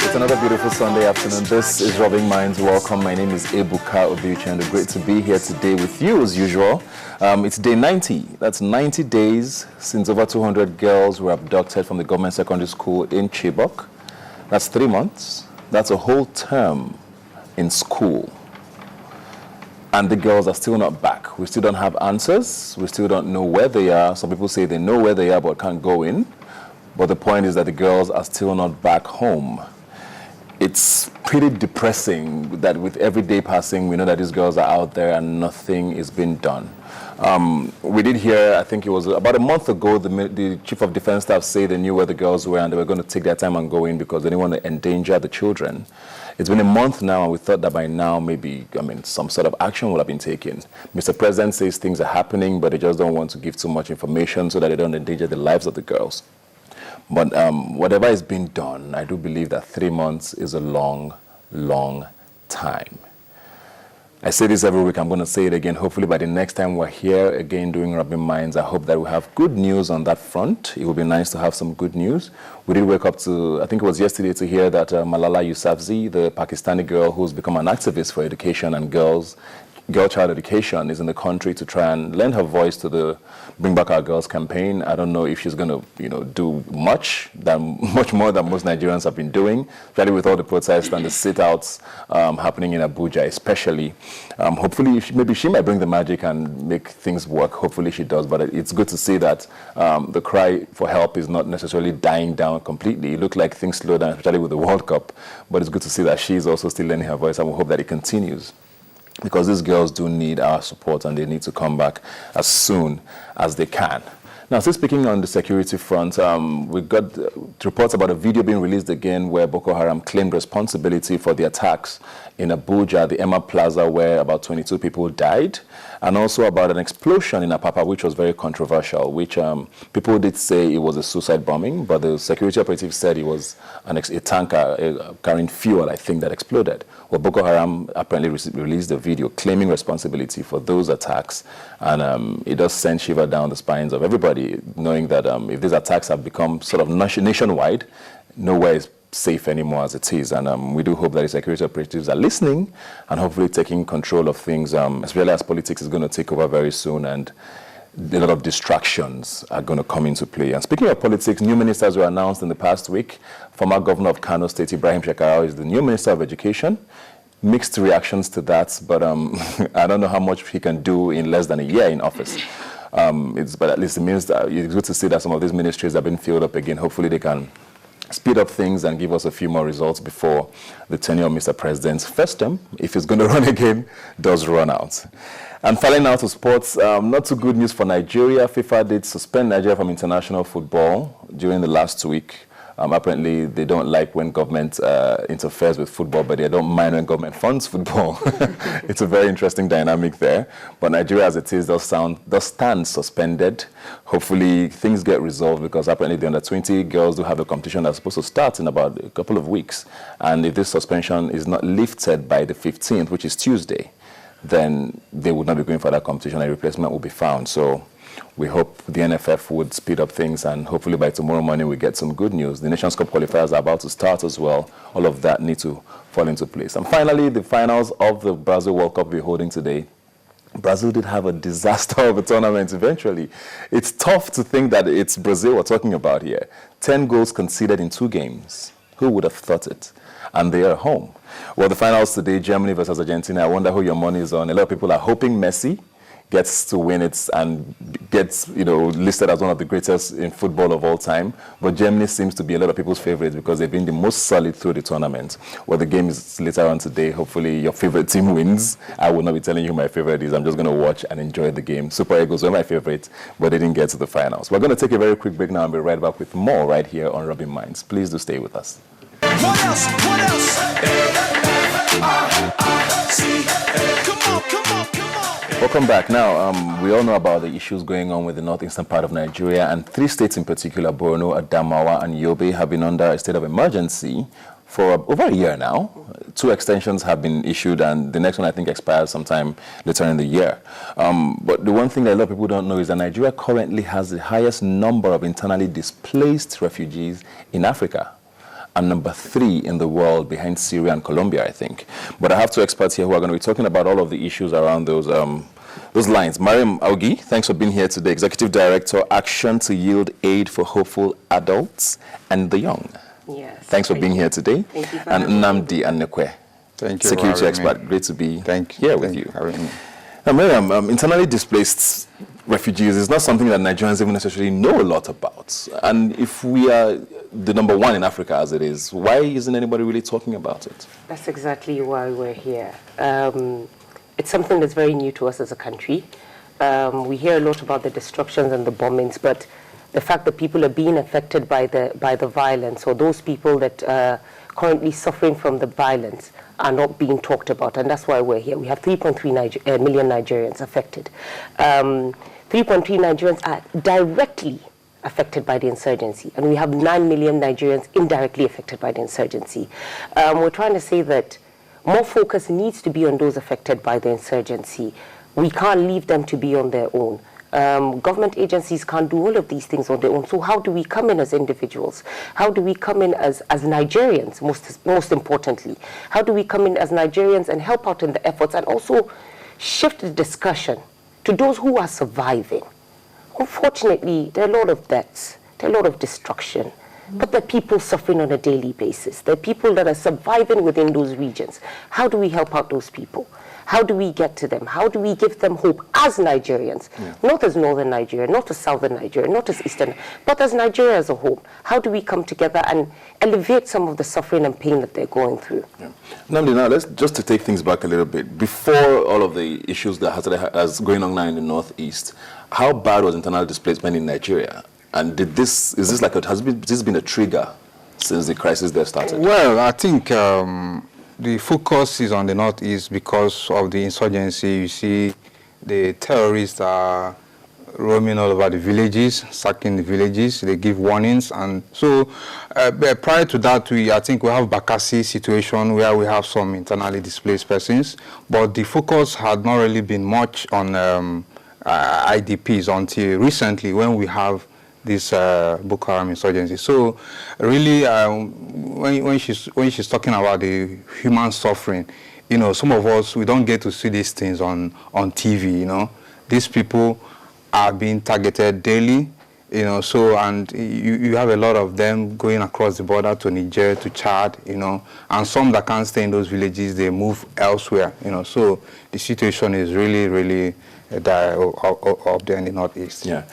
It's another beautiful Sunday afternoon. This is Rubbing Minds. Welcome. My name is Ebuka Obiuchendo. Great to be here today with you as usual. It's day 90. That's 90 days since over 200 girls were abducted from the government secondary school in Chibok. That's 3 months. That's a whole term in school. And the girls are still not back. We still don't have answers. We still don't know where they are. Some people say they know where they are but can't go in. But the point is that the girls are still not back home. It's pretty depressing that with every day passing, we know that these girls are out there and nothing is being done. We did hear, I think it was about a month ago, the Chief of Defense Staff say they knew where the girls were and they were going to take their time and go in because they didn't want to endanger the children. It's been a month now and we thought that by now maybe, some sort of action would have been taken. Mr. President says things are happening, but they just don't want to give too much information so that they don't endanger the lives of the girls. But whatever is being done, I do believe that 3 months is a long, long time. I say this every week, I'm going to say it again. Hopefully by the next time we're here again doing Rubbing Minds, I hope that we have good news on that front. It would be nice to have some good news. We did wake up to, I think it was yesterday, to hear that Malala Yousafzai, the Pakistani girl who's become an activist for education and girl child education, is in the country to try and lend her voice to the Bring Back Our Girls campaign. I don't know if she's going to, do much more than most Nigerians have been doing, especially with all the protests and the sit-outs happening in Abuja, especially. Hopefully, maybe she might bring the magic and make things work. Hopefully she does, but it's good to see that the cry for help is not necessarily dying down completely. It looked like things slowed down, especially with the World Cup, but it's good to see that she's also still lending her voice, and we hope that it continues. Because these girls do need our support and they need to come back as soon as they can. Now, still speaking on the security front, we got reports about a video being released again where Boko Haram claimed responsibility for the attacks in Abuja, the Emma Plaza, where about 22 people died, and also about an explosion in Apapa, which was very controversial, which people did say it was a suicide bombing, but the security operative said it was a tanker carrying fuel, I think, that exploded. Well, Boko Haram apparently released a video claiming responsibility for those attacks, and it does send shiver down the spines of everybody, knowing that if these attacks have become sort of nationwide, nowhere is safe anymore as it is. And we do hope that the security operatives are listening and hopefully taking control of things, especially as politics is going to take over very soon and a lot of distractions are going to come into play. And speaking of politics, new ministers were announced in the past week. Former governor of Kano State, Ibrahim Shekarau, is the new minister of education. Mixed reactions to that, but I don't know how much he can do in less than a year in office. But at least it means that it's good to see that some of these ministries have been filled up again. Hopefully they can speed up things and give us a few more results before the tenure of Mr. President's first term, if he's going to run again, does run out. And finally now to sports, not too good news for Nigeria. FIFA did suspend Nigeria from international football during the last week. Apparently, they don't like when government interferes with football, but they don't mind when government funds football. It's a very interesting dynamic there. But Nigeria, as it is, does stand suspended. Hopefully, things get resolved because apparently the under-20 girls do have a competition that's supposed to start in about a couple of weeks. And if this suspension is not lifted by the 15th, which is Tuesday, then they would not be going for that competition. A replacement will be found. So we hope the NFF would speed up things, and hopefully by tomorrow morning we get some good news. The Nations Cup qualifiers are about to start as well. All of that need to fall into place. And finally, the finals of the Brazil World Cup we're holding today. Brazil did have a disaster of a tournament eventually. It's tough to think that it's Brazil we're talking about here. 10 goals conceded in 2 games. Who would have thought it? And they are home. Well, the finals today, Germany versus Argentina. I wonder who your money is on. A lot of people are hoping Messi gets to win it and gets, listed as one of the greatest in football of all time. But Germany seems to be a lot of people's favorites because they've been the most solid through the tournament. Well, the game is later on today. Hopefully your favorite team wins. I will not be telling you who my favorite is. I'm just going to watch and enjoy the game. Super Eagles were my favorite, but they didn't get to the finals. We're going to take a very quick break now and be right back with more right here on Rubbing Minds. Please do stay with us. What else? What else? Come on, come on, come on. Welcome back. Now, we all know about the issues going on with the northeastern part of Nigeria, and 3 states in particular, Borno, Adamawa, and Yobe, have been under a state of emergency for over a year now. 2 extensions have been issued, and the next one, I think, expires sometime later in the year. But the one thing that a lot of people don't know is that Nigeria currently has the highest number of internally displaced refugees in Africa. and number 3 in the world behind Syria and Colombia, I think. But I have 2 experts here who are going to be talking about all of the issues around those lines. Mariam Augie, thanks for being here today. Executive Director, Action to Yield Aid for Hopeful Adults and the Young. Yes. Thanks for being here today. Thank you for and Nnamdi Annekwe, security expert. Great to be here with you. Now, Mariam, internally displaced refugees is not something that Nigerians even necessarily know a lot about. And if we are the number 1 in Africa as it is, why isn't anybody really talking about it? That's exactly why we're here. It's something that's very new to us as a country. We hear a lot about the destructions and the bombings, but the fact that people are being affected by the violence, or those people that are currently suffering from the violence, are not being talked about, and that's why we're here. We have 3.3 million Nigerians affected. 3.3 Nigerians are directly affected by the insurgency, and we have 9 million Nigerians indirectly affected by the insurgency. We're trying to say that more focus needs to be on those affected by the insurgency. We can't leave them to be on their own. Government agencies can't do all of these things on their own. So how do we come in as individuals? How do we come in as Nigerians, most importantly? How do we come in as Nigerians and help out in the efforts, and also shift the discussion to those who are surviving? Unfortunately, there are a lot of deaths, there are a lot of destruction, but there are people suffering on a daily basis. There are people that are surviving within those regions. How do we help out those people? How do we get to them? How do we give them hope as Nigerians? Not as Northern Nigeria, not as Southern Nigeria, not as Eastern, but as Nigeria as a whole. How do we come together and alleviate some of the suffering and pain that they're going through? Nnamdi, now let's just to take things back a little bit. Before all of the issues that has going on now in the Northeast, how bad was internal displacement in Nigeria? And has this been a trigger since the crisis there started? Well, I think the focus is on the Northeast because of the insurgency. You see the terrorists are roaming all over the villages, sacking the villages. They give warnings. And so prior to that, I think we have Bakassi situation where we have some internally displaced persons. But the focus had not really been much on IDPs until recently, when we have this Boko Haram insurgency. So really, when she's talking about the human suffering, you know, some of us, we don't get to see these things on TV, you know. These people are being targeted daily, you know, so, and you have a lot of them going across the border to Niger, to Chad, you know, and some that can't stay in those villages, they move elsewhere, you know. So the situation is really, really dire up there in the Northeast. Yeah.